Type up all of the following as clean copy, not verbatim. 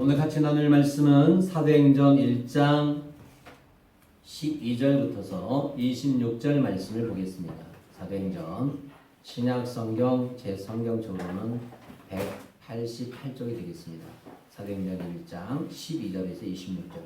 오늘 같이 나눌 말씀은 사도행전 1장 12절부터서 26절 말씀을 보겠습니다. 사도행전 신약성경 제 성경적으로는 188쪽이 되겠습니다. 사도행전 1장 12절에서 26절.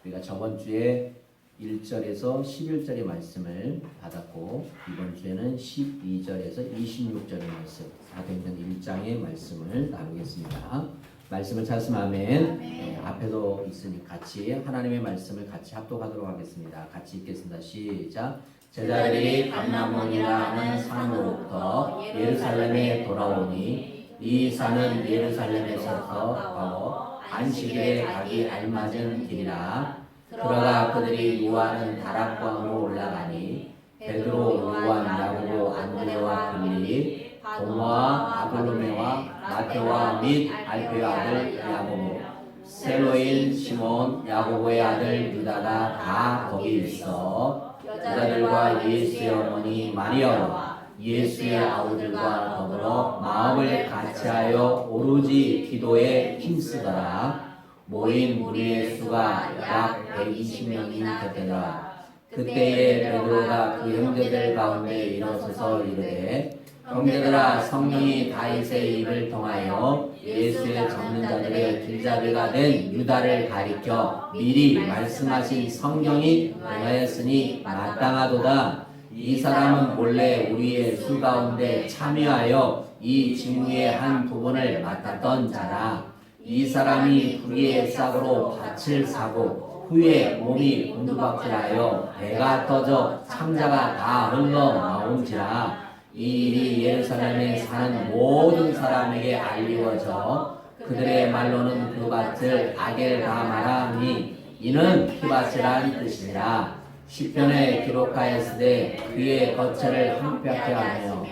우리가 저번 주에 1절에서 11절의 말씀을 받았고 이번 주에는 12절에서 26절의 말씀, 사도행전 1장의 말씀을 나누겠습니다. 말씀을 찾으면 아멘. 네, 앞에도 있으니 같이 하나님의 말씀을 같이 합독하도록 하겠습니다. 같이 읽겠습니다. 시작. 제자들이 감람원이라 하는 산으로부터 예루살렘에 돌아오니 이 산은 예루살렘에서부터 가고 안식일에 가기 알맞은 길이라. 들어가 그들이 유하는 다락방으로 올라가니 베드로, 요한, 야고보, 안드레와 빌립, 도마와 바돌로메와 마테와 및 알페의 아들 야고보, 셀로인 시몬, 야고보의 아들 유다가 다 거기 있어 여자들과 예수의 어머니 마리아와 예수의 아우들과 더불어 마음을 같이하여 오로지 기도에 힘쓰더라. 모인 무리의 수가 약 120명이 되더라. 그때에 베드로가 그 형제들 가운데 일어서서 이르되 형제들아, 성령이 다윗의 입을 통하여 예수의 잡는 자들의 길잡이가 된 유다를 가리켜 미리 말씀하신 성경이 응하였으니 마땅하도다. 이 사람은 본래 우리의 수 가운데 참여하여 이 직무의 한 부분을 맡았던 자라. 이 사람이 불의의 싹으로 밭을 사고 후에 몸이 곤두박질하여 배가 터져 창자가 다 흘러나온지라. 이 일이 예루살렘에 사는 모든 사람에게 알리워져 그들의 말로는 그 밭을 아겔다마라 하니 이는 피밭이란 뜻이니라. 시편에 기록하였으되 그의 거처를 황폐하게 하며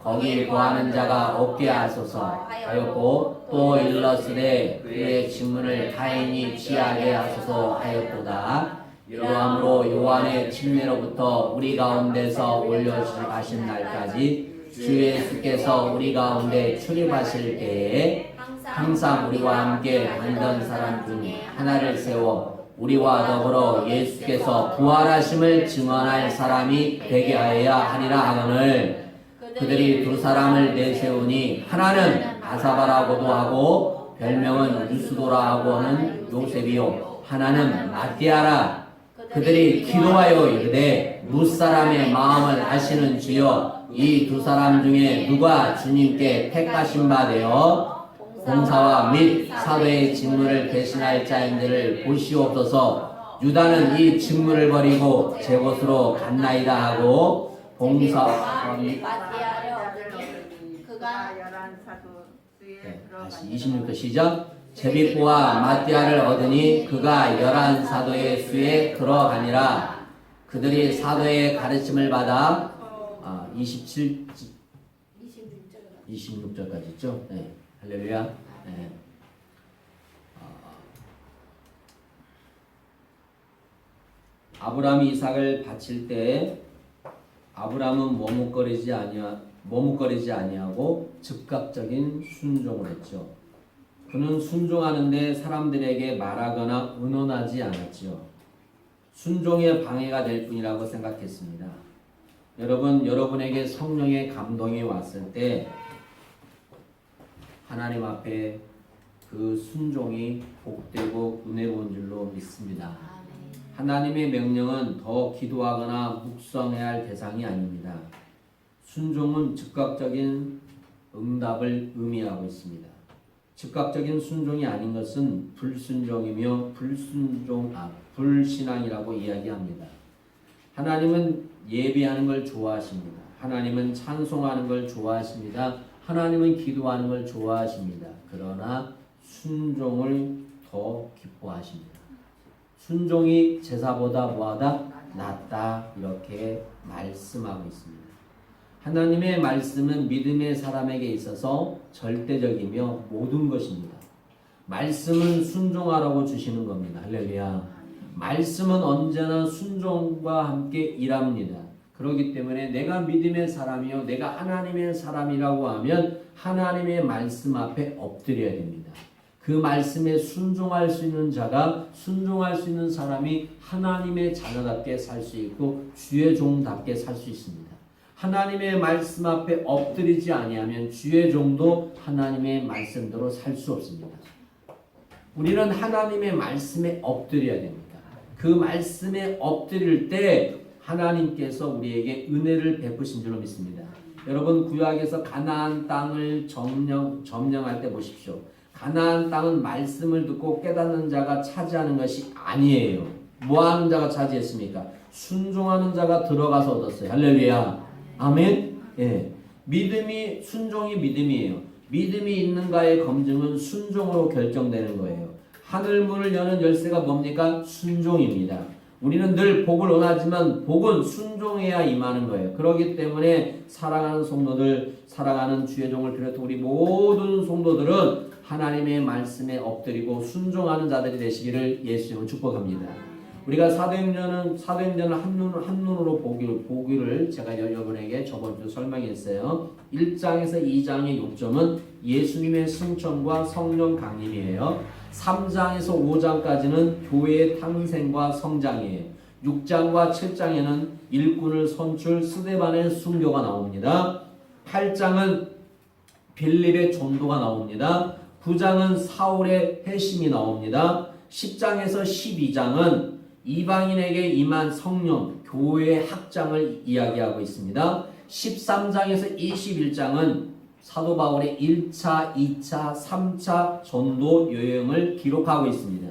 거기 거하는 자가 없게 하소서 하였고 또 일렀으되 그의 직문을 타인이 취하게 하소서 하였도다. 이러함으로 요한의 침례로부터 우리 가운데서 올려주신 날까지 주 예수께서 우리 가운데 출입하실 때에 항상 우리와 함께 다니던 사람 중에 하나를 세워 우리와 더불어 예수께서 부활하심을 증언할 사람이 되게 하여야 하리라 하거늘. 그들이 두 사람을 내세우니 하나는 아사바라고도 하고 별명은 유스도라 하고는 요셉이요 하나는 마띠아라. 그들이 기도하여 이르되 무사람의 마음을 아시는 주여 이 두 사람 중에 누가 주님께 택하신 바 되어 봉사와 및 사도의 직무를 대신할 자인들을 보시옵소서. 유다는 이 직무를 버리고 제 곳으로 갔나이다 하고 봉사와 및 다시 26절 시작. 제비꼬와 마띠아를 얻으니 그가 11사도의 수에 들어가니라. 그들이 사도의 가르침을 받아 26절까지 있죠. 네. 할렐루야. 네. 아브라함이 이삭을 바칠 때 아브라함은 머뭇거리지 아니하고 즉각적인 순종을 했죠. 그는 순종하는데 사람들에게 말하거나 의논하지 않았지요. 순종의 방해가 될 뿐이라고 생각했습니다. 여러분에게 성령의 감동이 왔을 때 하나님 앞에 그 순종이 복되고 은혜로운 줄로 믿습니다. 하나님의 명령은 더 기도하거나 묵상해야 할 대상이 아닙니다. 순종은 즉각적인 응답을 의미하고 있습니다. 즉각적인 순종이 아닌 것은 불순종이며 불신앙이라고 이야기합니다. 하나님은 예배하는 걸 좋아하십니다. 하나님은 찬송하는 걸 좋아하십니다. 하나님은 기도하는 걸 좋아하십니다. 그러나 순종을 더 기뻐하십니다. 순종이 제사보다 뭐하다? 낫다. 이렇게 말씀하고 있습니다. 하나님의 말씀은 믿음의 사람에게 있어서 절대적이며 모든 것입니다. 말씀은 순종하라고 주시는 겁니다. 할렐루야. 말씀은 언제나 순종과 함께 일합니다. 그렇기 때문에 내가 믿음의 사람이요 내가 하나님의 사람이라고 하면 하나님의 말씀 앞에 엎드려야 됩니다. 그 말씀에 순종할 수 있는 자가, 순종할 수 있는 사람이 하나님의 자녀답게 살 수 있고 주의 종답게 살 수 있습니다. 하나님의 말씀 앞에 엎드리지 아니하면 주의 종도 하나님의 말씀대로 살 수 없습니다. 우리는 하나님의 말씀에 엎드려야 됩니다. 그 말씀에 엎드릴 때 하나님께서 우리에게 은혜를 베푸신 줄로 믿습니다. 여러분, 구약에서 가나안 땅을 점령할 때 보십시오. 가나안 땅은 말씀을 듣고 깨닫는 자가 차지하는 것이 아니에요. 뭐하는 자가 차지했습니까? 순종하는 자가 들어가서 얻었어요. 할렐루야. 아멘. 예. 믿음이, 순종이 믿음이에요. 믿음이 있는가의 검증은 순종으로 결정되는 거예요. 하늘문을 여는 열쇠가 뭡니까? 순종입니다. 우리는 늘 복을 원하지만 복은 순종해야 임하는 거예요. 그렇기 때문에 사랑하는 성도들, 사랑하는 주의 종을 비롯해 우리 모든 성도들은 하나님의 말씀에 엎드리고 순종하는 자들이 되시기를 예수님은 축복합니다. 우리가 사도행전을 한눈으로 보기를 제가 여러분에게 저번 주 설명했어요. 1장에서 2장의 요점은 예수님의 승천과 성령 강림이에요. 3장에서 5장까지는 교회의 탄생과 성장이에요. 6장과 7장에는 일꾼을 선출 스데반의 순교가 나옵니다. 8장은 빌립의 전도가 나옵니다. 9장은 사울의 회심이 나옵니다. 10장에서 12장은 이방인에게 임한 성령, 교회의 확장을 이야기하고 있습니다. 13장에서 21장은 사도 바울의 1차, 2차, 3차 전도 여행을 기록하고 있습니다.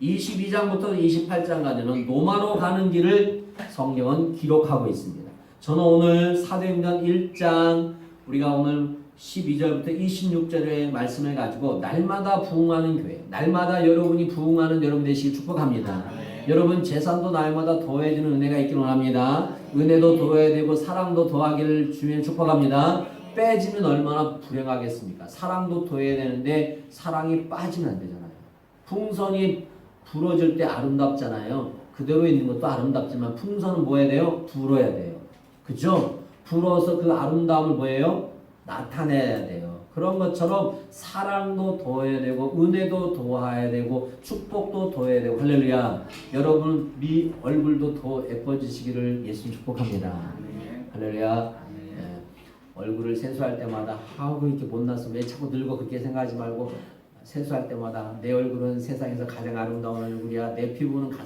22장부터 28장까지는 로마로 가는 길을 성경은 기록하고 있습니다. 저는 오늘 사도행전 1장 우리가 오늘 12절부터 26절의 말씀을 가지고 날마다 부흥하는 교회, 날마다 여러분이 부흥하는 여러분 되시길 축복합니다. 여러분 재산도 날마다 더해지는 은혜가 있기를 원합니다. 은혜도 더해야 되고 사랑도 더하기를 주님 축복합니다. 빼지면 얼마나 불행하겠습니까? 사랑도 더해야 되는데 사랑이 빠지면 안 되잖아요. 풍선이 불어질 때 아름답잖아요. 그대로 있는 것도 아름답지만 풍선은 뭐 해야 돼요? 불어야 돼요. 그죠? 불어서 그 아름다움을 뭐예요? 나타내야 돼요. 그런 것처럼 사랑도 더해야 되고 은혜도 더해야 되고 축복도 더해야 되고 할렐루야. 여러분 얼굴도 더 예뻐지시기를 예수님 축복합니다. 할렐루야. 얼굴을 세수할 때마다 아우 이렇게 못났어 왜 자꾸 늙어 그렇게 생각하지 말고 세수할 때마다 내 얼굴은 세상에서 가장 아름다운 얼굴이야. 내 피부는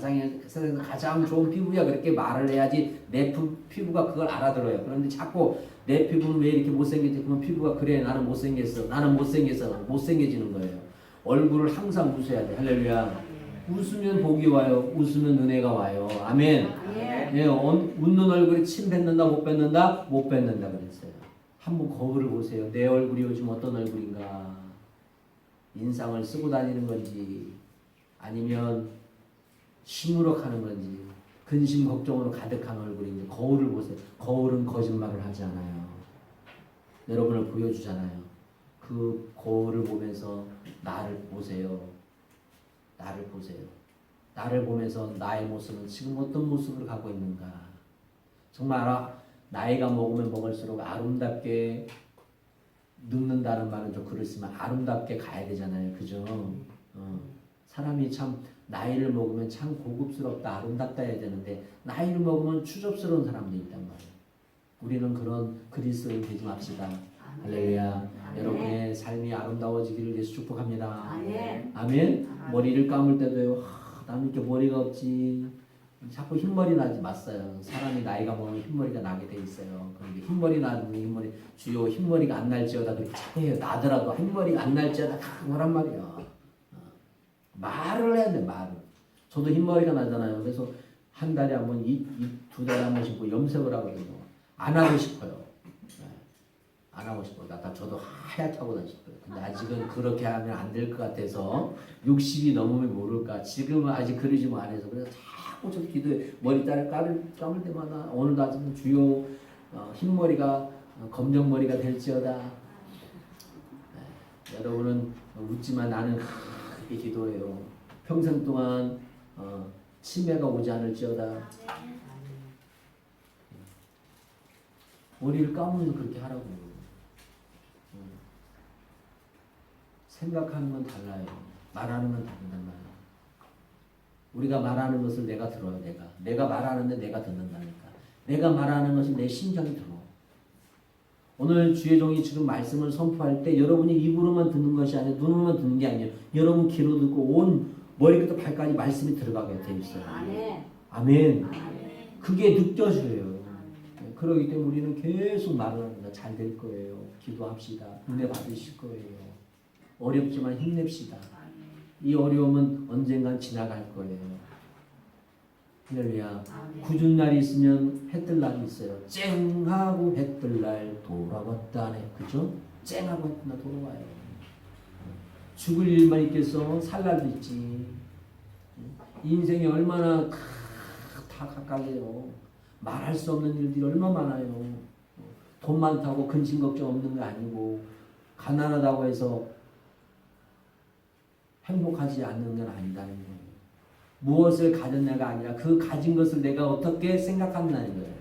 세상에서 가장 좋은 피부야. 그렇게 말을 해야지 내 피부가 그걸 알아들어요. 그런데 자꾸 내 피부는 왜 이렇게 못생겼지? 그러면 피부가 그래 나는 못생겼어. 나는 못생겼어. 못생겨지는 거예요. 얼굴을 항상 웃어야 돼. 할렐루야. 웃으면 복이 와요. 웃으면 은혜가 와요. 아멘. 네, 웃는 얼굴에 침 뱉는다 못 뱉는다? 못 뱉는다 그랬어요. 한번 거울을 보세요. 내 얼굴이 요즘 어떤 얼굴인가? 인상을 쓰고 다니는 건지 아니면 시무룩하는 건지 근심 걱정으로 가득한 얼굴인지 거울을 보세요. 거울은 거짓말을 하지 않아요. 여러분을 보여주잖아요. 그 거울을 보면서 나를 보세요. 나를 보세요. 나를 보면서 나의 모습은 지금 어떤 모습을 갖고 있는가. 정말 나이가 먹으면 먹을수록 아름답게 늙는다는 말은 좀 그렇지만 아름답게 가야 되잖아요. 그죠? 사람이 참 나이를 먹으면 참 고급스럽다 아름답다 해야 되는데 나이를 먹으면 추접스러운 사람들이 있단 말이에요. 우리는 그런 그리스도인 되지 맙시다. 할렐루야. 여러분의 삶이 아름다워지기를 예수 축복합니다. 아멘. 머리를 감을 때도요. 나는 이렇게 머리가 없지. 자꾸 흰머리 나지 마세요. 사람이 나이가 먹으면 흰머리가 나게 돼 있어요. 그런데 흰머리 나는 흰머리 주요 흰머리가 안 날지어다 그렇게 자꾸 해요. 나더라도 흰머리가 안 날지어다 그거란 말이야. 말을 해야 돼 말을. 저도 흰머리가 나잖아요. 그래서 한 달에 한 번, 두 달에 한 번씩 뭐 염색을 하거든요. 안 하고 싶어요. 안 하고 싶어요. 저도 하얗게 하고 다니고요. 근데 아직은 그렇게 하면 안 될 것 같아서 60이 넘으면 모를까. 지금은 아직 그러지 뭐 안 해서 그래서 자꾸 저 기도해. 머리따를 감을 때마다 오늘도 아침 주요 흰머리가 검정머리가 될지어다. 여러분은 웃지만 나는 그렇게 기도해요. 평생 동안 치매가 오지 않을지어다. 머리를 감으면서 그렇게 하라고요. 생각하는 건 달라요. 말하는 건 다르단 말이야. 우리가 말하는 것을 내가 들어요. 내가 말하는데 내가 듣는다니까. 내가 말하는 것을 내 심장이 들어. 오늘 주의 종이 지금 말씀을 선포할 때 여러분이 입으로만 듣는 것이 아니라 눈으로만 듣는 게 아니에요. 여러분 귀로 듣고 온 머리부터 발까지 말씀이 들어가게 돼 있어요. 아멘. 그게 느껴져요. 그러기 때문에 우리는 계속 말을 합니다. 잘 될 거예요. 기도합시다. 은혜 받으실 거예요. 어렵지만 힘냅시다. 이 어려움은 언젠간 지나갈 거예요. 할렐루야. 굳은 날이 있으면 해 뜰 날이 있어요. 쨍하고 해 뜰 날 돌아왔다네. 그죠? 쨍하고 해 뜰 날 돌아와요. 죽을 일만 있겠어? 살 날도 있지. 인생이 얼마나 다 가까이에요. 말할 수 없는 일들이 얼마나 많아요. 돈 많다고 근심 걱정 없는 게 아니고 가난하다고 해서 행복하지 않는 건 아니다는 거예요. 무엇을 가졌냐가 아니라 그 가진 것을 내가 어떻게 생각한다는 거예요.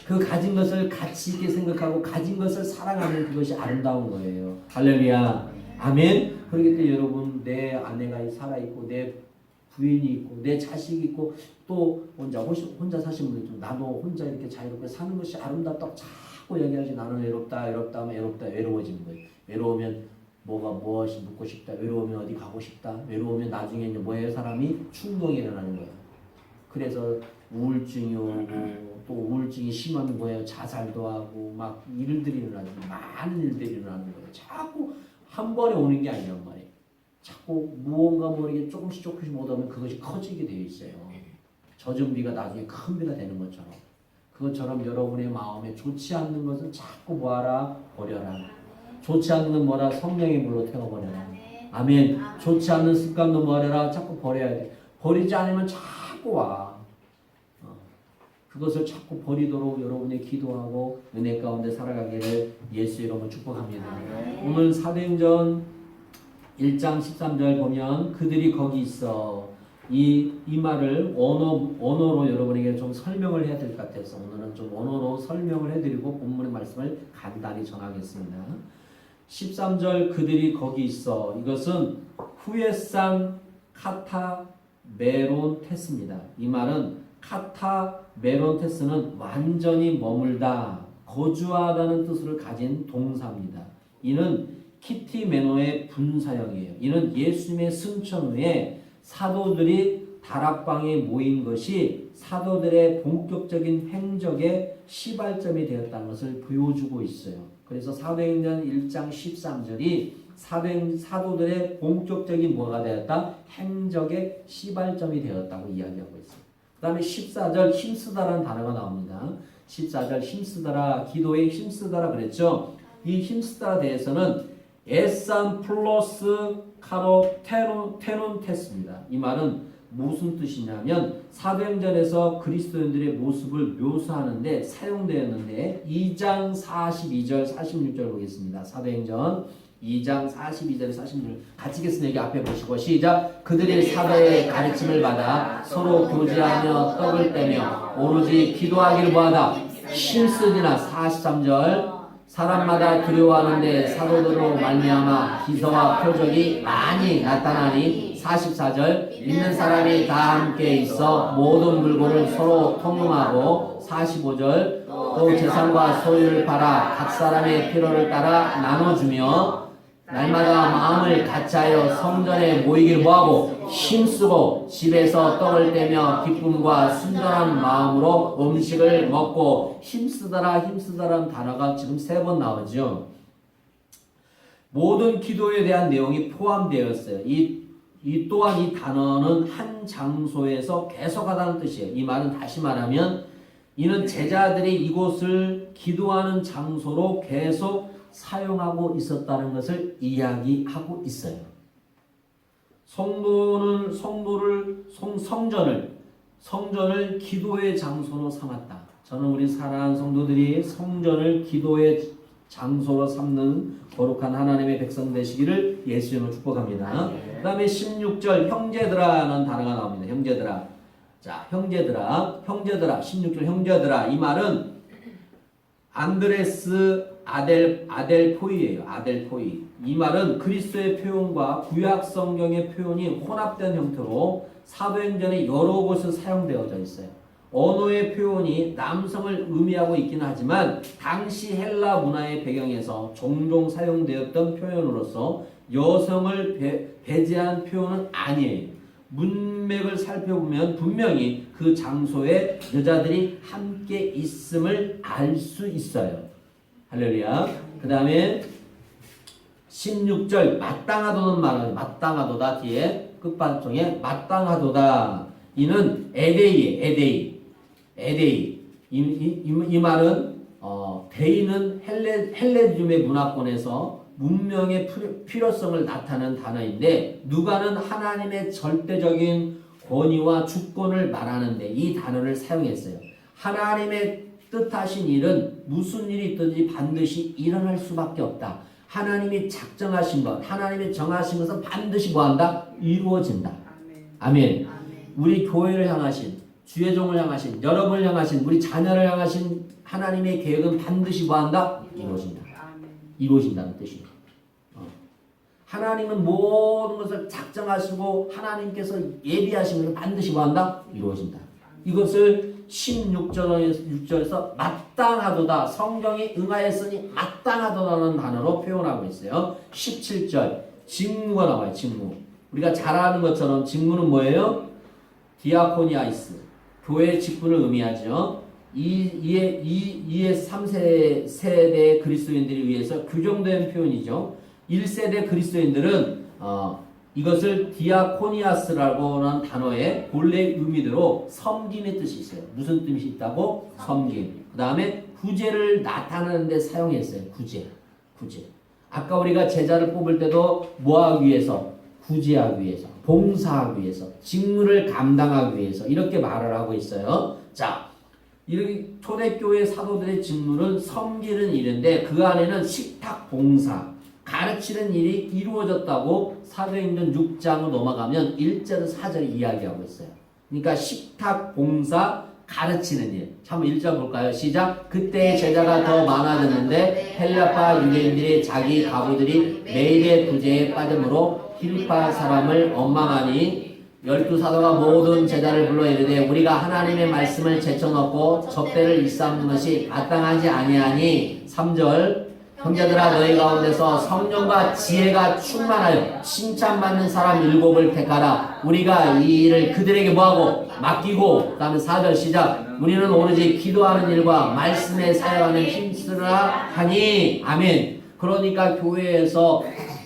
그 가진 것을 가치 있게 생각하고 가진 것을 사랑하는 그것이 아름다운 거예요. 할렐루야. 아멘. 그렇기 때문에 여러분, 내 아내가 살아있고 내 부인이 있고 내 자식이 있고 또 혼자 사신 분들 좀 나도 혼자 이렇게 자유롭게 사는 것이 아름답다고 자꾸 얘기하지. 나는 외롭다 하면 외로워지는 거예요. 외로우면 무엇이 묻고 싶다. 외로우면 어디 가고 싶다. 외로우면 나중에 이제 뭐예요? 사람이 충동이 일어나는 거예요. 그래서 우울증이 오고 또 우울증이 심하면 뭐예요? 자살도 하고 막 일들이 일어나죠. 많은 일들이 일어나는 거예요. 자꾸 한 번에 오는 게 아니란 말이에요. 자꾸 무언가 모르게 조금씩 못 하면 그것이 커지게 되어 있어요. 젖은 비가 나중에 큰 비가 되는 것처럼. 그것처럼 여러분의 마음에 좋지 않는 것을 자꾸 뭐하라? 버려라. 좋지 않는 건 뭐라? 성령의 물로 태워버려라. 아멘. 좋지 않는 습관도 뭐하라? 자꾸 버려야 돼. 버리지 않으면 자꾸 와. 그것을 자꾸 버리도록 여러분이 기도하고 은혜 가운데 살아가기를 예수 이름으로 축복합니다. 오늘 사도행전 1장 13절 보면 그들이 거기 있어. 이 말을 언어로 여러분에게 좀 설명을 해야 될 것 같아서 오늘은 좀 언어로 설명을 해드리고 본문의 말씀을 간단히 전하겠습니다. 13절 그들이 거기 있어. 이것은 후에산 카타메론테스입니다. 이 말은 카타메론테스는 완전히 머물다, 거주하다는 뜻을 가진 동사입니다. 이는 키티메노의 분사형이에요. 이는 예수님의 승천 후에 사도들이 다락방에 모인 것이 사도들의 본격적인 행적의 시발점이 되었다는 것을 보여주고 있어요. 그래서 사도행전 1장 13절이 사도들의 본격적인 뭐가 되었다? 행적의 시발점이 되었다고 이야기하고 있어요. 그 다음에 14절 힘쓰다라는 단어가 나옵니다. 14절 힘쓰다라, 기도에 힘쓰다라 그랬죠. 이 힘쓰다에 대해서는 에산 플러스 카로 테논 테스입니다. 이 말은 무슨 뜻이냐면 사도행전에서 그리스도인들의 모습을 묘사하는데 사용되었는데 2장 42절 46절 보겠습니다. 사도행전 2장 42절 46절 같이 읽겠습니다. 여기 앞에 보시고 시작. 그들이 사도의 가르침을 받아 서로 교제하며 떡을 떼며 오로지 기도하기를 뭐하다 힘쓰지나 43절 사람마다 두려워하는데 사도들로 말미암아 기사와 표적이 많이 나타나니 44절 믿는 사람이 다 함께 있어 모든 물건을 서로 통용하고 45절 또 재산과 소유를 팔아 각 사람의 필요를 따라 나눠주며 날마다 마음을 같이하여 성전에 모이기를 뭐하고 힘쓰고 집에서 떡을 떼며 기쁨과 순전한 마음으로 음식을 먹고 힘쓰다라는 단어가 지금 3번 나오죠. 모든 기도에 대한 내용이 포함되어 있어요. 또한 이 단어는 한 장소에서 계속하다는 뜻이에요. 이 말은 다시 말하면 이는 제자들이 이곳을 기도하는 장소로 계속 사용하고 있었다는 것을 이야기하고 있어요. 성전을 기도의 장소로 삼았다. 저는 우리 사랑하는 성도들이 성전을 기도의 장소로 삼는 거룩한 하나님의 백성 되시기를 예수 이름으로 축복합니다. 그 다음에 16절 형제들아라는 단어가 나옵니다. 형제들아. 자, 형제들아 16절 형제들아. 이 말은 안드레스 아델포이예요. 아델포이. 이 말은 그리스도의 표현과 구약 성경의 표현이 혼합된 형태로 사도행전에 여러 곳에 사용되어져 있어요. 언어의 표현이 남성을 의미하고 있기는 하지만 당시 헬라 문화의 배경에서 종종 사용되었던 표현으로서 여성을 배제한 표현은 아니에요. 문맥을 살펴보면 분명히 그 장소에 여자들이 함께 있음을 알 수 있어요. 할렐루야. 그 다음에 16절 마땅하도는 말하는 마땅하도다 뒤에 끝반쪽에 마땅하도다. 이는 에데이에 에데이. 이 말은 데이는 헬레즘의 문화권에서 문명의 필요성을 나타내는 단어인데 누가는 하나님의 절대적인 권위와 주권을 말하는데 이 단어를 사용했어요. 하나님의 뜻하신 일은 무슨 일이 있든지 반드시 일어날 수밖에 없다. 하나님이 작정하신 것, 하나님이 정하신 것은 반드시 뭐한다? 이루어진다. 아멘. 우리 교회를 향하신, 주의 종을 향하신, 여러분을 향하신, 우리 자녀를 향하신 하나님의 계획은 반드시 뭐한다? 이루어진다. 이루어진다는 뜻이에요. 하나님은 모든 것을 작정하시고 하나님께서 예비하신 것을 반드시 뭐한다? 이루어진다. 이것을 16절에서 마땅하도다. 성경이 응하였으니 마땅하도다는 단어로 표현하고 있어요. 17절 직무가 나와요. 직무. 우리가 잘 아는 것처럼 직무는 뭐예요? 디아코니아이스. 교회의 직분을 의미하죠. 이에 3세대 그리스도인들에 의해서 규정된 표현이죠. 1세대 그리스도인들은 이것을 디아코니아스라고 하는 단어의 본래 의미대로 섬김의 뜻이 있어요. 무슨 뜻이 있다고? 섬김. 그 다음에 구제를 나타내는 데 사용했어요. 구제. 아까 우리가 제자를 뽑을 때도 뭐하기 위해서? 구제하기 위해서, 봉사하기 위해서, 직무를 감당하기 위해서 이렇게 말을 하고 있어요. 자, 이 초대교회 사도들의 직무는 섬기는 일인데 그 안에는 식탁 봉사, 가르치는 일이 이루어졌다고 사도행전 6장으로 넘어가면 1절 4절 이야기하고 있어요. 그러니까 식탁 봉사 가르치는 일. 한번 1절 볼까요? 시작. 그때 제자가 더 많아졌는데 헬라파 유대인들이 자기 가부들이 매일의 구제에 빠짐으로 필리파 사람을 원망하니 12사도가 모든 제자를 불러 이르되 우리가 하나님의 말씀을 제쳐놓고 접대를 일삼는 것이 마땅하지 아니하니 3절 형제들아 너희 가운데서 성령과 지혜가 충만하여 칭찬받는 사람 7을 택하라. 우리가 이 일을 그들에게 뭐하고 맡기고. 그 다음에 4절 시작. 우리는 오로지 기도하는 일과 말씀에 사용하는 힘쓰라 하니. 아멘. 그러니까 교회에서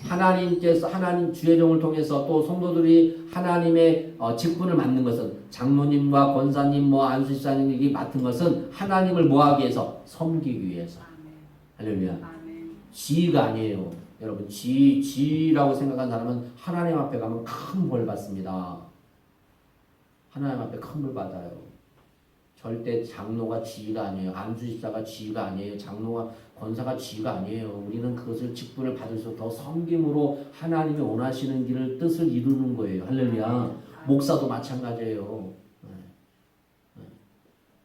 하나님께서 하나님 주의 종을 통해서 또 성도들이 하나님의 직분을 맡는 것은 장로님과 권사님 안수집사님이 맡은 것은 하나님을 뭐하기 위해서? 섬기기 위해서. 할렐루야. 지위가 아니에요. 여러분 지위라고 생각한 사람은 하나님 앞에 가면 큰 벌 받습니다. 하나님 앞에 큰 벌 받아요. 절대 장로가 지위가 아니에요. 안수집사가 지위가 아니에요. 장로가 권사가 지위가 아니에요. 우리는 그것을 직분을 받을수록 더 섬김으로 하나님이 원하시는 길을 뜻을 이루는 거예요. 할렐루야. 목사도 마찬가지예요.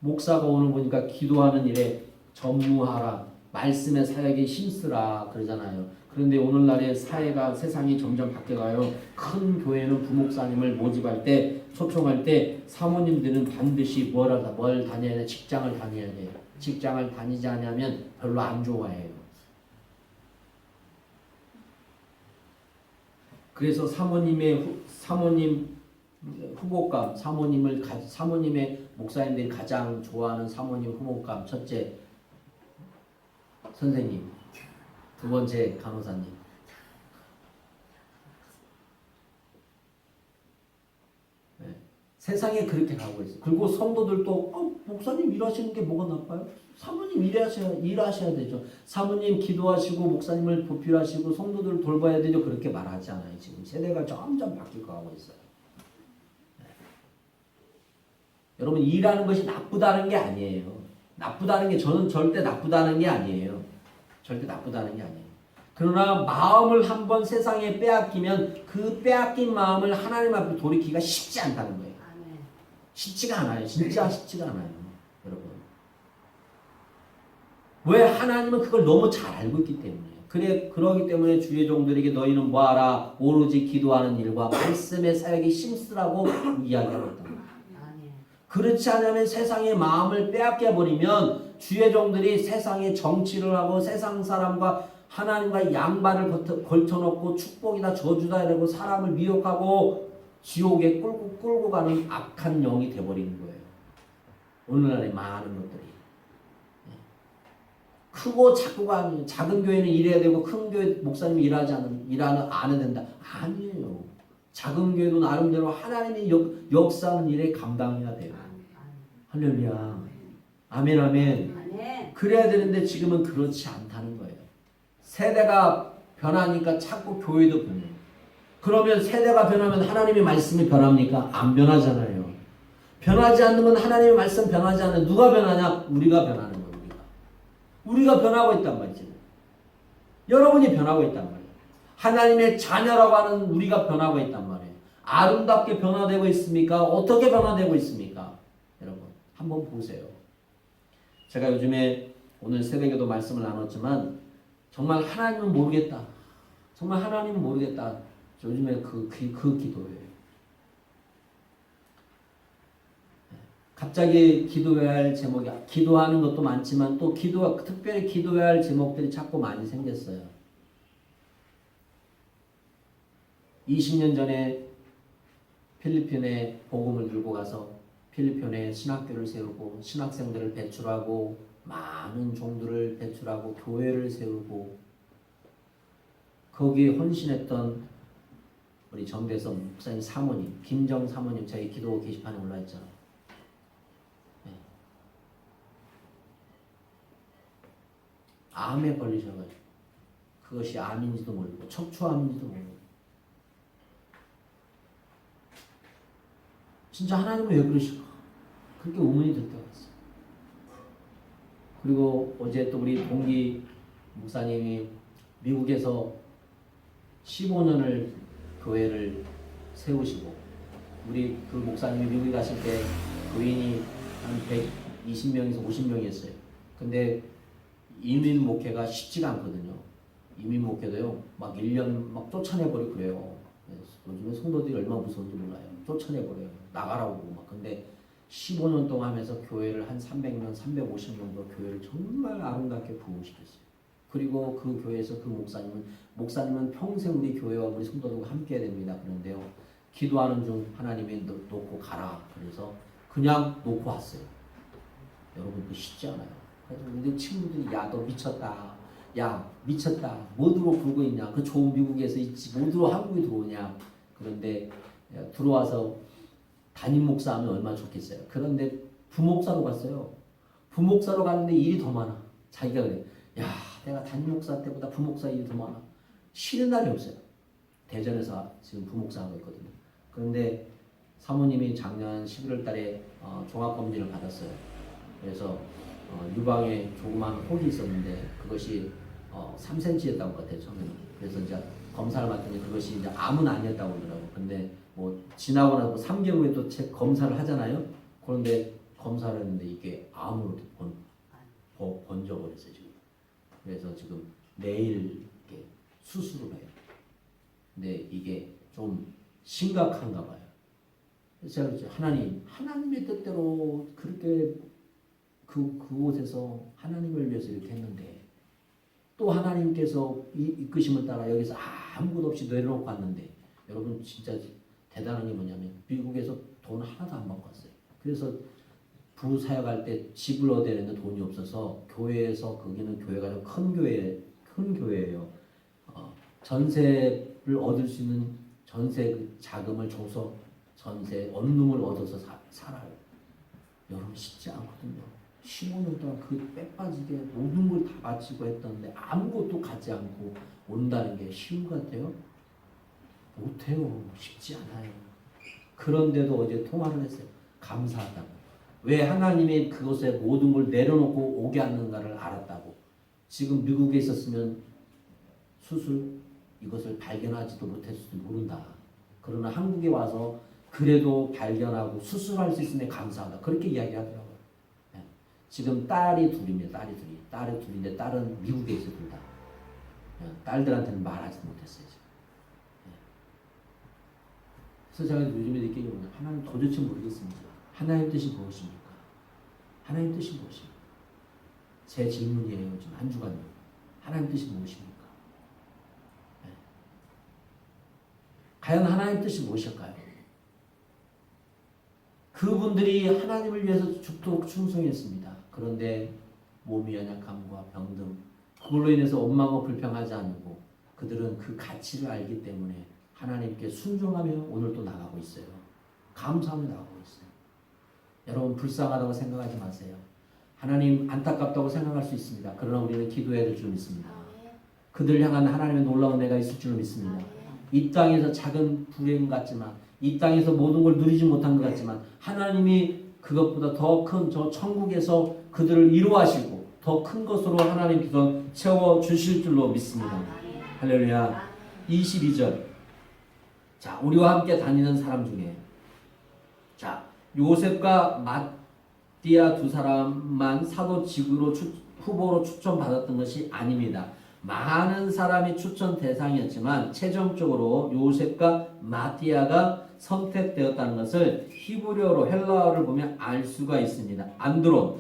목사가 오늘 보니까 기도하는 일에 전무하라. 말씀의 사역에 힘쓰라 그러잖아요. 그런데 오늘날의 사회가 세상이 점점 바뀌어가요. 큰 교회는 부목사님을 모집할 때 초청할 때 사모님들은 반드시 뭘 다녀야 돼? 직장을 다녀야 돼요. 직장을 다니지 않으면 별로 안 좋아해요. 그래서 사모님 후보감, 사모님의 목사님들이 가장 좋아하는 사모님 후보감 첫째 선생님, 두 번째 간호사님. 네. 세상에 그렇게 가고 있어요. 그리고 성도들도 목사님 일하시는 게 뭐가 나빠요? 사모님 일하셔야 되죠. 사모님 기도하시고 목사님을 보필하시고 성도들을 돌봐야 되죠. 그렇게 말하지 않아요. 지금 세대가 점점 바뀌고 가고 있어요. 네. 여러분 일하는 것이 나쁘다는 게 아니에요. 나쁘다는 게 저는 절대 나쁘다는 게 아니에요. 절대 나쁘다는 게 아니에요. 그러나 마음을 한번 세상에 빼앗기면 그 빼앗긴 마음을 하나님 앞에 돌이키기가 쉽지 않다는 거예요. 쉽지가 않아요. 진짜 쉽지가 않아요. 여러분. 왜? 하나님은 그걸 너무 잘 알고 있기 때문이에요. 그러기 때문에 주의 종들에게 너희는 뭐하라? 오로지 기도하는 일과 말씀의 사역에 힘쓰라고 이야기하고 있다. 그렇지 않으면 세상의 마음을 빼앗겨 버리면 주의 종들이 세상의 정치를 하고 세상 사람과 하나님과 양발을 걸쳐놓고 축복이다 저주다 이러고 사람을 미혹하고 지옥에 끌고 가는 악한 영이 돼버리는 거예요. 오늘날의 많은 것들이. 크고 작은 교회는 일해야 되고 큰 교회 목사님이 일하지 안 해야 된다. 아니에요. 작은 교회도 나름대로 하나님의 역사하는 일에 감당해야 돼요. 할렐루야. 아멘, 아멘. 그래야 되는데 지금은 그렇지 않다는 거예요. 세대가 변하니까 자꾸 교회도 변해요. 그러면 세대가 변하면 하나님의 말씀이 변합니까? 안 변하잖아요. 변하지 않는 건 하나님의 말씀 변하지 않는 누가 변하냐? 우리가 변하는 거예요. 우리가 변하고 있단 말이죠. 여러분이 변하고 있단 말이에요. 하나님의 자녀라고 하는 우리가 변하고 있단 말이에요. 아름답게 변화되고 있습니까? 어떻게 변화되고 있습니까? 여러분 한번 보세요. 제가 요즘에 오늘 새벽에도 말씀을 나눴지만 정말 하나님은 모르겠다. 정말 하나님은 모르겠다. 요즘에 그 기도예요. 갑자기 기도해야 할 제목이 기도하는 것도 많지만 또 특별히 기도해야 할 제목들이 자꾸 많이 생겼어요. 20년 전에 필리핀에 복음을 들고 가서 필리핀에 신학교를 세우고 신학생들을 배출하고 많은 종들을 배출하고 교회를 세우고 거기에 헌신했던 우리 정대성 목사님 사모님 김정 사모님 저희 기도 게시판에 올라있잖아요. 암에 걸리셔가지고 그것이 암인지도 모르고 척추암인지도 모르고 진짜 하나님은 왜 그러실까? 그렇게 의문이 들 때가 있어요. 그리고 어제 또 우리 동기 목사님이 미국에서 15년을 교회를 세우시고 우리 그 목사님이 미국에 가실 때 교인이 한 120명에서 50명이었어요. 근데 이민 목회가 쉽지가 않거든요. 이민 목회도요, 막 1년 막 쫓아내버리고 그래요. 요즘에 성도들이 얼마나 무서운지 몰라요. 쫓아내버려요. 나가라고 막. 근데 15년 동안 하면서 교회를 한 300명, 350명도 교회를 정말 아름답게 부흥시켰어요. 그리고 그 교회에서 그 목사님은 평생 우리 교회와 우리 성도들과 함께 해야 됩니다. 그런데요, 기도하는 중 하나님이 놓고 가라. 그래서 그냥 놓고 왔어요. 여러분, 그 쉽지 않아요. 그래서 우리 친구들이 야, 너 미쳤다. 야, 미쳤다. 뭐 들어 굴고 있냐. 그 좋은 미국에서 있지. 뭐 들어 한국에 들어오냐. 그런데 들어와서 담임 목사 하면 얼마나 좋겠어요. 그런데 부목사로 갔어요. 부목사로 갔는데 일이 더 많아. 자기가 그래. 야, 내가 담임 목사 때보다 부목사 일이 더 많아. 쉬는 날이 없어요. 대전에서 지금 부목사 하고 있거든요. 그런데 사모님이 작년 11월 달에 종합검진을 받았어요. 그래서 유방에 조그만 혹이 있었는데 그것이 3cm였던 것 같아요, 처음에는. 그래서 이제 검사를 받더니 그것이 이제 암은 아니었다고 그러더라고요. 근데 뭐 지나고 나서 3개월 후에 또 검사를 하잖아요. 그런데 검사를 했는데 이게 암으로 번져버렸어요, 지금. 그래서 지금 내일 이렇게 수술을 해요. 근데 이게 좀 심각한가 봐요. 그래서 제가 하나님의 뜻대로 그렇게 그곳에서 하나님을 위해서 이렇게 했는데 또 하나님께서 이끄심을 따라 여기서 아무것도 없이 내려놓고 왔는데 여러분 진짜 대단한 게 뭐냐면 미국에서 돈 하나도 안 받고 왔어요. 그래서 부사역할 때 집을 얻어야 되는데 돈이 없어서 교회에서 거기는 교회가 좀 큰 교회예요. 전세를 얻을 수 있는 전세 그 자금을 줘서 전세 원룸을 얻어서 살아요. 여러분 쉽지 않거든요. 15년 동안 그 빼빠지게 모든 걸 다 바치고 했던데 아무것도 갖지 않고 온다는 게 쉬운 것 같아요? 못해요. 쉽지 않아요. 그런데도 어제 통화를 했어요. 감사하다고. 왜 하나님이 그것에 모든 걸 내려놓고 오게 하는가를 알았다고. 지금 미국에 있었으면 수술 이것을 발견하지도 못했을지도 모른다. 그러나 한국에 와서 그래도 발견하고 수술할 수 있음에 감사하다. 그렇게 이야기하더라고요. 지금 딸이 둘입니다. 딸이 둘인데 딸은 미국에 있어 둘 다. 딸들한테는 말하지 못했어요. 지금. 그래서 제가 요즘에 느끼는 건 하나님 도대체 모르겠습니다. 하나님 뜻이 무엇입니까? 하나님 뜻이 무엇입니까? 제 질문이에요. 지금 한 주간요. 하나님 뜻이 무엇입니까? 네. 과연 하나님 뜻이 무엇일까요? 그분들이 하나님을 위해서 죽도록 충성했습니다. 그런데 몸이 연약함과 병등 그걸로 인해서 원망과 불평하지 않고 그들은 그 가치를 알기 때문에 하나님께 순종하며 오늘 또 나가고 있어요. 감사하며 나가고 있어요. 여러분 불쌍하다고 생각하지 마세요. 하나님 안타깝다고 생각할 수 있습니다. 그러나 우리는 기도해야 될 줄 믿습니다. 그들 향한 하나님의 놀라운 은혜가 있을 줄 믿습니다. 이 땅에서 작은 불행 같지만 이 땅에서 모든 걸 누리지 못한 것 같지만 하나님이 그것보다 더 큰 저 천국에서 그들을 이루하시고 더 큰 것으로 하나님께서 채워주실 줄로 믿습니다. 할렐루야. 22절. 자, 우리와 함께 다니는 사람 중에 자, 요셉과 마띠아 두 사람만 사도직으로 후보로 추천받았던 것이 아닙니다. 많은 사람이 추천 대상이었지만 최종적으로 요셉과 마띠아가 선택되었다는 것을 히브리어로 헬라어를 보면 알 수가 있습니다. 안드론,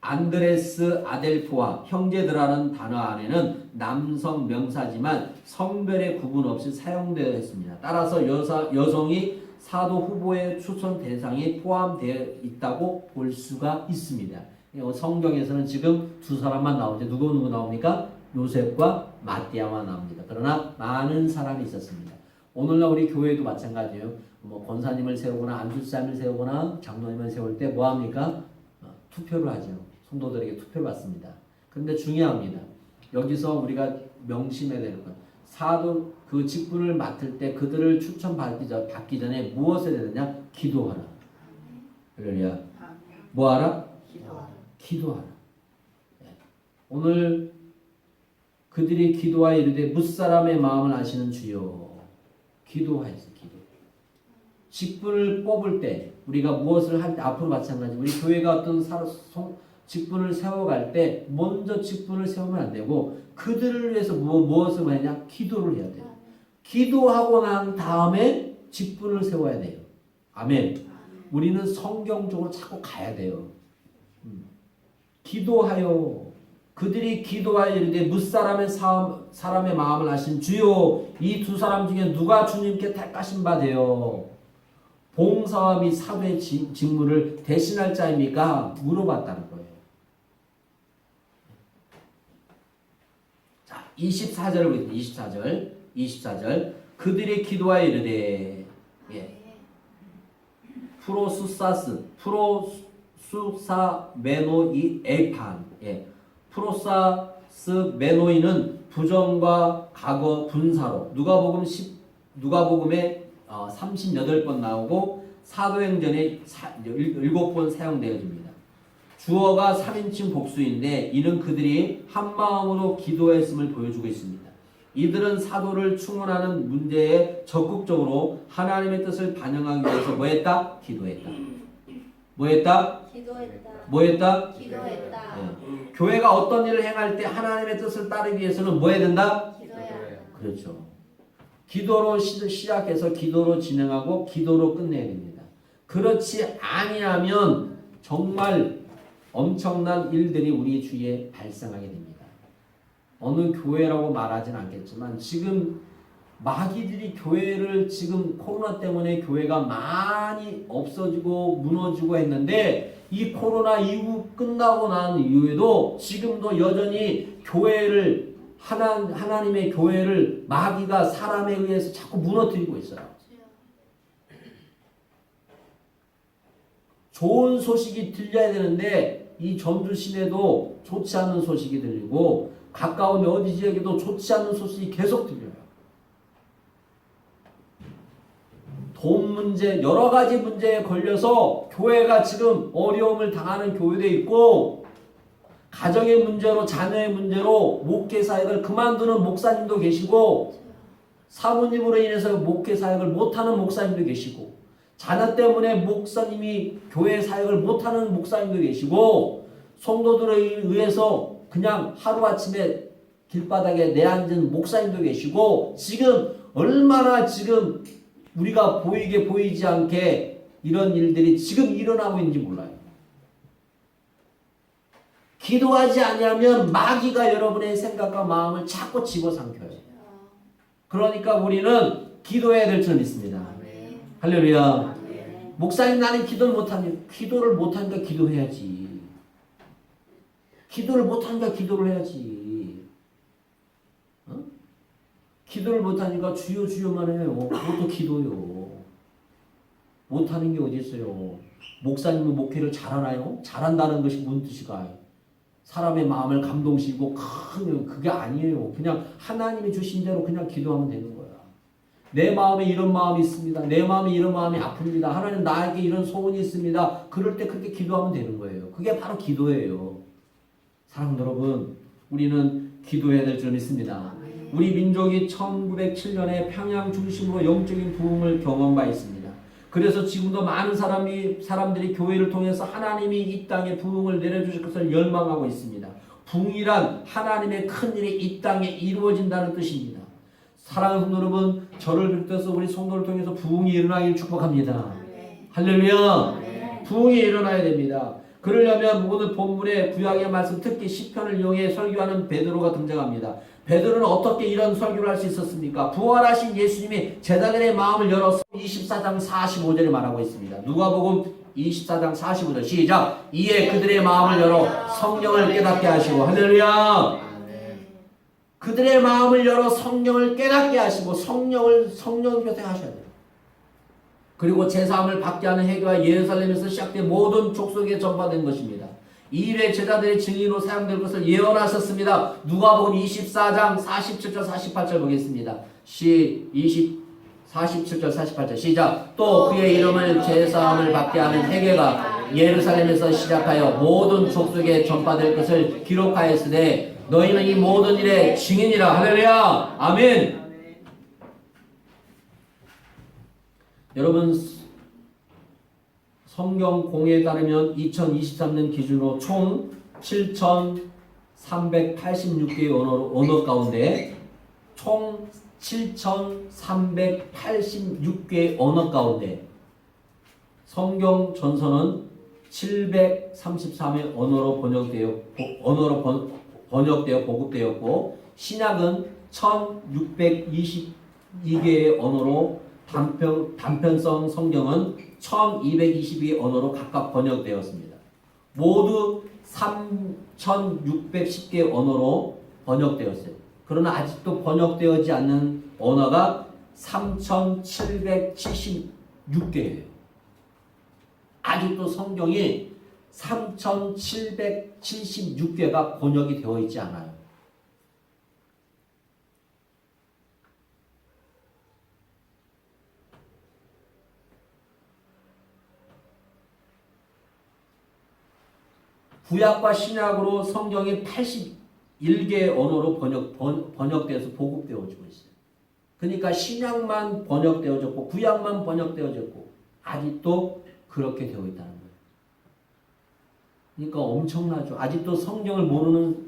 안드레스 아델포와 형제들이라는 단어 안에는 남성 명사지만 성별의 구분 없이 사용되어 있습니다. 따라서 여성이 사도 후보의 추천 대상에 포함되어 있다고 볼 수가 있습니다. 성경에서는 지금 두 사람만 나오죠. 누구 나옵니까? 요셉과 마띠아만 나옵니다. 그러나 많은 사람이 있었습니다. 오늘날 우리 교회도 마찬가지예요. 권사님을 세우거나 안수사님을 세우거나 장로님을 세울 때 뭐합니까? 투표를 하죠. 성도들에게 투표를 받습니다. 그런데 중요합니다. 여기서 우리가 명심해야 되는 건 사도 그 직분을 맡을 때 그들을 추천받기 전에 무엇을 해야 되냐? 기도하라. 할렐루야. 뭐하라? 기도하라. 오늘 그들이 기도하여 이르되 뭇사람의 마음을 아시는 주여. 기도하였어요. 기도. 직분을 뽑을 때 우리가 무엇을 할 때 앞으로 마찬가지 우리 교회가 어떤 직분을 세워갈 때 먼저 직분을 세우면 안 되고 그들을 위해서 무엇을 하냐? 기도를 해야 돼요. 기도하고 난 다음에 직분을 세워야 돼요. 아멘. 우리는 성경적으로 자꾸 가야 돼요. 기도하여 그들이 기도하여 이르되 뭇사람의 사람의 마음을 아신 주요 이 두 사람 중에 누가 주님께 택하신 바 되어 봉사와 및 사도의 직무를 대신할 자입니까? 물어봤다는 거예요. 자, 24절을 보겠습니다. 24절 그들이 기도하여 이르되 프로수사 메노이 에판 프로사스 메노이는 부정과 과거 분사로 누가복음에 38번 나오고 사도행전에 7번 사용되어집니다. 주어가 3인칭 복수인데 이는 그들이 한마음으로 기도했음을 보여주고 있습니다. 이들은 사도를 충원하는 문제에 적극적으로 하나님의 뜻을 반영하기 위해서 뭐했다? 기도했다. 뭐했다? 기도했다. 교회가 어떤 일을 행할 때 하나님의 뜻을 따르기 위해서는 뭐 해야 된다? 기도해야 한다. 그렇죠. 기도로 시작해서 기도로 진행하고 기도로 끝내야 됩니다. 그렇지 아니하면 정말 엄청난 일들이 우리 주위에 발생하게 됩니다. 어느 교회라고 말하지는 않겠지만 지금 마귀들이 교회를 지금 코로나 때문에 교회가 많이 없어지고 무너지고 했는데 이 코로나 이후 끝나고 난 이후에도 지금도 여전히 교회를 하나님의 교회를 마귀가 사람에 의해서 자꾸 무너뜨리고 있어요. 좋은 소식이 들려야 되는데 이 전주 시내도 좋지 않은 소식이 들리고 가까운 어디 지역에도 좋지 않은 소식이 계속 들려요. 돈 문제, 여러 가지 문제에 걸려서 교회가 지금 어려움을 당하는 교회도 있고 가정의 문제로 자녀의 문제로 목회 사역을 그만두는 목사님도 계시고 사모님으로 인해서 목회 사역을 못하는 목사님도 계시고 자녀 때문에 목사님이 교회 사역을 못하는 목사님도 계시고 성도들에 의해서 그냥 하루아침에 길바닥에 내앉은 목사님도 계시고 지금 얼마나 지금 우리가 보이지 않게 이런 일들이 지금 일어나고 있는지 몰라요. 기도하지 아니하면 마귀가 여러분의 생각과 마음을 자꾸 집어삼켜요. 그러니까 우리는 기도해야 될 줄 믿습니다. 할렐루야. 목사님 나는 기도를 못하니까 기도해야지. 기도를 못하니까 기도를 해야지. 기도를 못하니까 주여 주여만 해요. 그것도 기도요. 못하는 게 어디 있어요. 목사님은 목회를 잘하나요? 잘한다는 것이 무슨 뜻일까요? 사람의 마음을 감동시키고 그게 아니에요. 그냥 하나님이 주신 대로 그냥 기도하면 되는 거야. 내 마음에 이런 마음이 있습니다. 내 마음에 이런 마음이 아픕니다. 하나님 나에게 이런 소원이 있습니다. 그럴 때 그렇게 기도하면 되는 거예요. 그게 바로 기도예요. 사랑하는 여러분, 우리는 기도해야 될 줄 믿습니다. 우리 민족이 1907년에 평양 중심으로 영적인 부흥을 경험한 바 있습니다. 그래서 지금도 많은 사람들이 교회를 통해서 하나님이 이 땅에 부흥을 내려주실 것을 열망하고 있습니다. 부흥이란 하나님의 큰 일이 이 땅에 이루어진다는 뜻입니다. 사랑하는 성도 여러분, 저를 비롯해서 우리 성도를 통해서 부흥이 일어나길 축복합니다. 할렐루야. 부흥이 일어나야 됩니다. 그러려면 오늘 본문의 구약의 말씀, 특히 시편을 이용해 설교하는 베드로가 등장합니다. 베드로는 어떻게 이런 설교를 할 수 있었습니까? 부활하신 예수님이 제자들의 마음을 열어서 24장 45절에 말하고 있습니다. 누가복음 24장 45절 시작. 이에 그들의 마음을 열어 성령을 깨닫게 하시고, 할렐루야. 그들의 마음을 열어 성령을 깨닫게 하시고 성령 교thể 하셔야 돼요. 그리고 제사함을 받게 하는 회개가 예루살렘에서 시작된 모든 족속에 전파된 것입니다. 이 일에 제자들의 증인으로 사용될 것을 예언하셨습니다. 누가복음 24장 47절 48절 보겠습니다. 47절 48절 시작. 또 그의 이름을 제사함을 받게 하는 회개가 예루살렘에서 시작하여 모든 족속에 전파될 것을 기록하였으되 너희는 이 모든 일의 증인이라. 할렐루야. 아멘. 여러분, 성경 공예에 따르면 2023년 기준으로 총 7,386개의 언어 가운데 총 7,386개의 언어 가운데 성경 전서는 733의 언어로 번역되어 보급되었고 신약은 1,622개의 언어로 단편성 성경은 1222의 언어로 각각 번역되었습니다. 모두 3610개의 언어로 번역되었어요. 그러나 아직도 번역되어지 않는 언어가 3776개예요. 아직도 성경이 3776개가 번역이 되어 있지 않아요. 구약과 신약으로 성경이 81개의 언어로 번역되어서 보급되어지고 있어요. 그러니까 신약만 번역되어졌고 구약만 번역되어졌고 아직도 그렇게 되어 있다는 거예요. 그러니까 엄청나죠. 아직도 성경을 모르는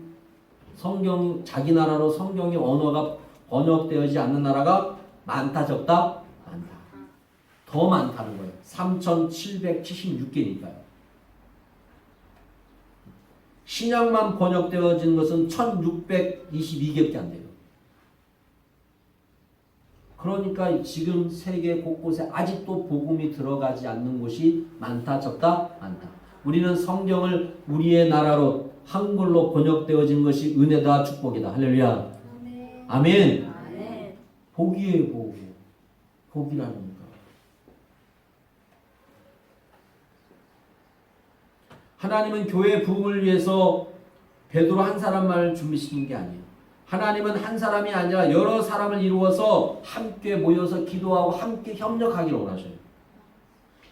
자기 나라로 성경의 언어가 번역되어지지 않는 나라가 많다 적다? 많다. 더 많다는 거예요. 3776개니까요. 신약만 번역되어진 것은 1622개밖에 안 돼요. 그러니까 지금 세계 곳곳에 아직도 복음이 들어가지 않는 곳이 많다 적다? 많다. 우리는 성경을 우리의 나라로 한글로 번역되어진 것이 은혜다 축복이다. 할렐루야. 아멘. 아멘. 복이에요, 복. 복이라는 거. 하나님은 교회 부흥을 위해서 베드로 한 사람만을 준비시킨 게 아니에요. 하나님은 한 사람이 아니라 여러 사람을 이루어서 함께 모여서 기도하고 함께 협력하기를 원하셔요.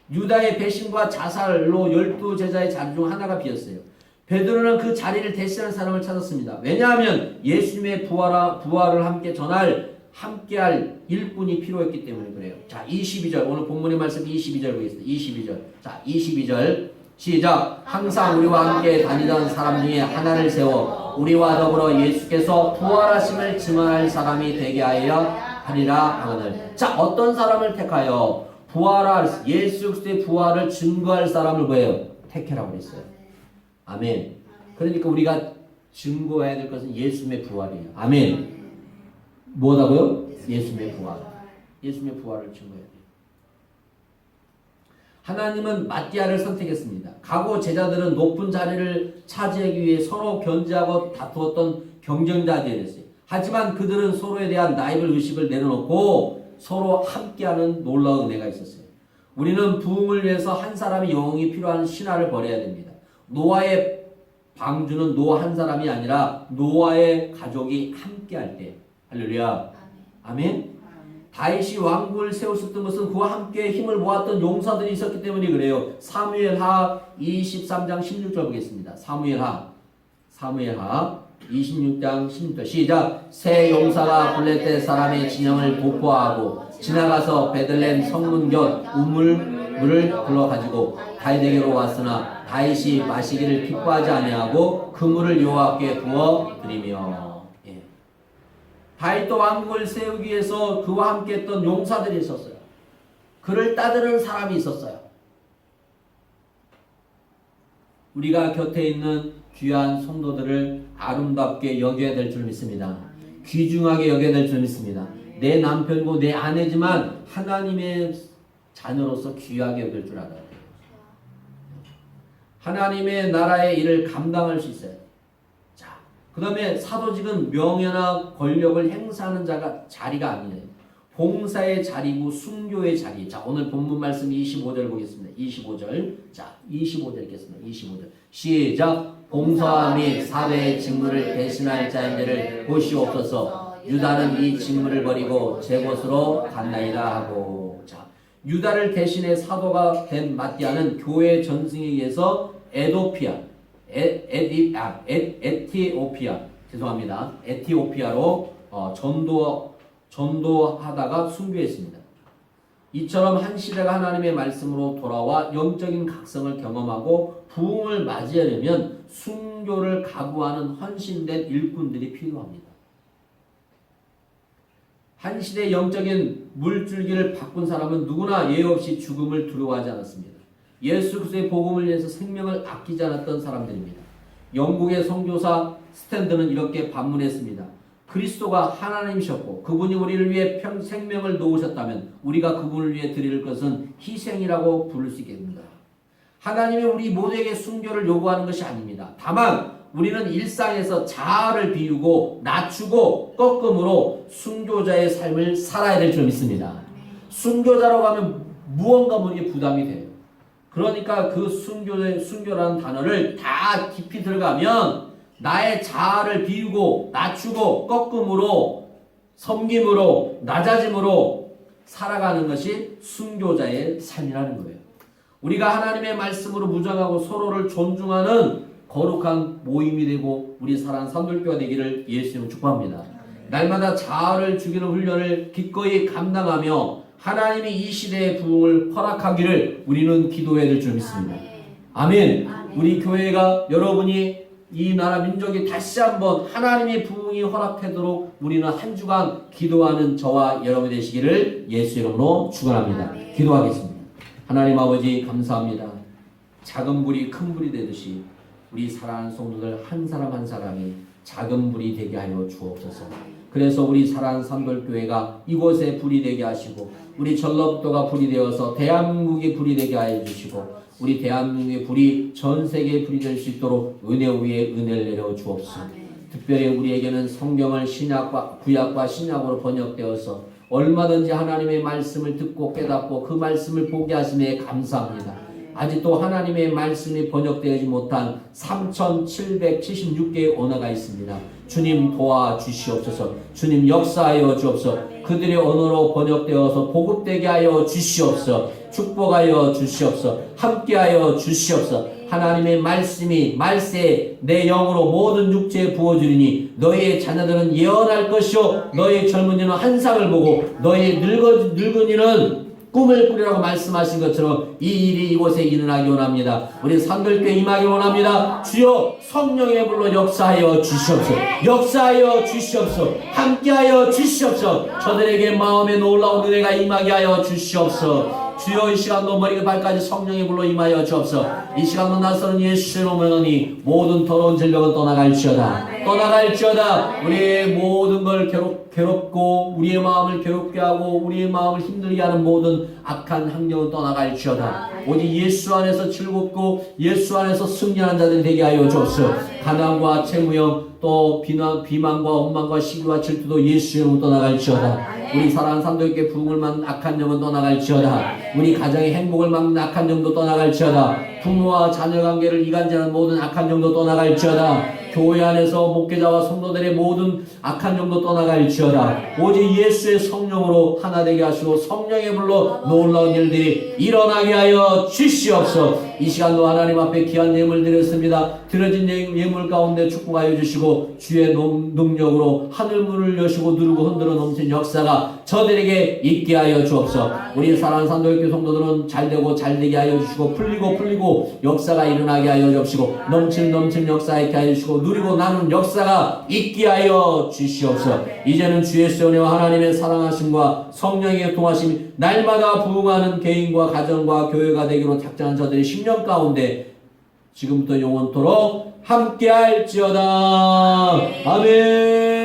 유다의 배신과 자살로 12제자의 자리 중 하나가 비었어요. 베드로는 그 자리를 대신할 사람을 찾았습니다. 왜냐하면 예수님의 부활을 함께할 일꾼이 필요했기 때문에 그래요. 자, 22절 오늘 본문의 말씀 22절 보겠습니다. 22절. 자, 22절 시작. 항상 우리와 함께 다니던 사람 중에 하나를 세워 우리와 더불어 예수께서 부활하심을 증언할 사람이 되게 하여 하리라 하거늘. 자, 어떤 사람을 택하여 부활할 예수 그리스도의 부활을 증거할 사람을 뭐예요? 택해라고 그랬어요. 아멘. 그러니까 우리가 증거해야 될 것은 예수님의 부활이에요. 아멘. 뭐라고요? 예수님의 부활. 예수님의 부활을 증거해야 돼요. 하나님은 마띠아를 선택했습니다. 과거 제자들은 높은 자리를 차지하기 위해 서로 견제하고 다투었던 경쟁자들이 됐어요. 하지만 그들은 서로에 대한 나이벌 의식을 내려놓고 서로 함께하는 놀라운 은혜가 있었어요. 우리는 부흥을 위해서 한 사람이 영웅이 필요한 신화를 버려야 됩니다. 노아의 방주는 노아 한 사람이 아니라 노아의 가족이 함께할 때. 할렐루야. 아멘. 다윗이 왕국을 세웠었던 것은 그와 함께 힘을 모았던 용사들이 있었기 때문에 그래요. 사무엘하 23장 16절 보겠습니다. 사무엘하 26장 16절 시작. 새 용사가 블레셋 사람의 진영을 도포하고 지나가서 베들레헴 성문 곁 우물물을 불러가지고 다윗에게로 왔으나 다윗이 마시기를 기뻐하지 아니하고 그 물을 여호와께 부어 드리며. 다윗도 왕국을 세우기 위해서 그와 함께 했던 용사들이 있었어요. 그를 따르는 사람이 있었어요. 우리가 곁에 있는 귀한 성도들을 아름답게 여겨야 될 줄 믿습니다. 귀중하게 여겨야 될 줄 믿습니다. 내 남편이고 내 아내지만 하나님의 자녀로서 귀하게 여길 줄 알아야 돼요. 하나님의 나라의 일을 감당할 수 있어요. 그 다음에 사도직은 명예나 권력을 행사하는 자리가 아니에요. 봉사의 자리고 순교의 자리. 자, 오늘 본문 말씀 25절 보겠습니다. 25절. 자, 25절 읽겠습니다. 25절. 시작. 봉사와 및 사회의 직무를 대신할 자인들을 보시옵소서. 유다는 이 직무를 버리고 제 곳으로 갔나이다 하고. 자, 유다를 대신해 사도가 된 마띠아는 교회 전승에 의해서 에티오피아로 전도하다가 순교했습니다. 이처럼 한 시대가 하나님의 말씀으로 돌아와 영적인 각성을 경험하고 부흥을 맞이하려면 순교를 각오하는 헌신된 일꾼들이 필요합니다. 한 시대의 영적인 물줄기를 바꾼 사람은 누구나 예외 없이 죽음을 두려워하지 않았습니다. 예수 그리스도의 복음을 위해서 생명을 아끼지 않았던 사람들입니다. 영국의 선교사 스탠드는 이렇게 반문했습니다. 그리스도가 하나님이셨고 그분이 우리를 위해 생명을 놓으셨다면 우리가 그분을 위해 드릴 것은 희생이라고 부를 수 있겠습니다. 하나님이 우리 모두에게 순교를 요구하는 것이 아닙니다. 다만 우리는 일상에서 자아를 비우고 낮추고 꺾음으로 순교자의 삶을 살아야 될 줄 믿습니다. 순교자라고 하면 무언가 모르게 부담이 돼요. 그러니까 그 순교라는 단어를 다 깊이 들어가면 나의 자아를 비우고 낮추고 꺾음으로 섬김으로 낮아짐으로 살아가는 것이 순교자의 삶이라는 거예요. 우리가 하나님의 말씀으로 무장하고 서로를 존중하는 거룩한 모임이 되고 우리 사랑하는 산돌교가 되기를 예수님은 축복합니다. 날마다 자아를 죽이는 훈련을 기꺼이 감당하며 하나님이 이 시대의 부흥을 허락하기를 우리는 기도해야 될 줄 믿습니다. 아멘. 우리 교회가 여러분이 이 나라 민족이 다시 한번 하나님의 부흥이 허락되도록 우리는 한 주간 기도하는 저와 여러분 되시기를 예수 이름으로 축원합니다. 기도하겠습니다. 하나님 아버지 감사합니다. 작은 불이 큰 불이 되듯이 우리 사랑하는 성도들 한 사람 한 사람이 작은 불이 되게 하여 주옵소서. 그래서 우리 사랑하는 산돌교회가 이곳에 불이 되게 하시고 우리 전라북도가 불이 되어서 대한민국이 불이 되게 하여 주시고 우리 대한민국의 불이 전 세계의 불이 될 수 있도록 은혜 위에 은혜를 내려 주옵소서. 특별히 우리에게는 성경을 신약과 구약과 신약으로 번역되어서 얼마든지 하나님의 말씀을 듣고 깨닫고 그 말씀을 보게 하심에 감사합니다. 아직도 하나님의 말씀이 번역되지 못한 3,776개의 언어가 있습니다. 주님 도와주시옵소서. 주님 역사하여 주옵소서. 그들의 언어로 번역되어서 보급되게 하여 주시옵소서. 축복하여 주시옵소서. 함께하여 주시옵소서. 하나님의 말씀이 말세에 내 영으로 모든 육체에 부어주리니 너희의 자녀들은 예언할 것이요 너희의 젊은이는 환상을 보고 너희의 늙은이는 꿈을 꾸리라고 말씀하신 것처럼 이 일이 이곳에 일어나기 원합니다. 우리 산들교회 임하기 원합니다. 주여 성령의 불로 역사하여 주시옵소서. 역사하여 주시옵소서. 함께하여 주시옵소서. 저들에게 마음에 놀라운 은혜가 임하게 하여 주시옵소서. 주여 이 시간도 머리가 발까지 성령의 불로 임하여 주옵소서. 이 시간도 나서는 예수의 이름으로니 모든 더러운 전력은 떠나갈지어다. 떠나갈지어다. 우리의 모든 걸 괴롭고 우리의 마음을 괴롭게 하고 우리의 마음을 힘들게 하는 모든 악한 환경은 떠나갈지어다. 오직 예수 안에서 즐겁고 예수 안에서 승리하는 자들이 되게 하여 주옵소서. 가난과 채무형 또 비만과 원망과 시기와 질투도 예수의 이름으로 떠나갈지어다. 우리 사랑하는 산도교회 부흥을 막는 악한 영은 떠나갈지어다. 우리 가정의 행복을 막는 악한 영도 떠나갈지어다. 부모와 자녀 관계를 이간질하는 모든 악한 영도 떠나갈지어다. 교회 안에서 목회자와 성도들의 모든 악한 영도 떠나갈지어다. 오직 예수의 성령으로 하나 되게 하시고 성령의 불로 놀라운 일들이 일어나게 하여 주시옵소서. 이 시간도 하나님 앞에 귀한 예물 드렸습니다. 드려진 예물 가운데 축복하여 주시고 주의 능력으로 하늘문을 여시고 누르고 흔들어 넘친 역사가 저들에게 있게 하여 주옵소서. 우리 사랑하는 산도교회 성도들은 잘되고 잘되게 하여 주시고 풀리고 역사가 일어나게 하여 주시고 넘칠 역사 있게 하여 주시고 누리고 나는 역사가 있게 하여 주시옵소서. 이제는 주 예수의 은혜와 하나님의 사랑하심과 성령의 통하심이 날마다 부흥하는 개인과 가정과 교회가 되기로 작정한 저들의 10년 가운데 지금부터 영원토록 함께할지어다. 아멘.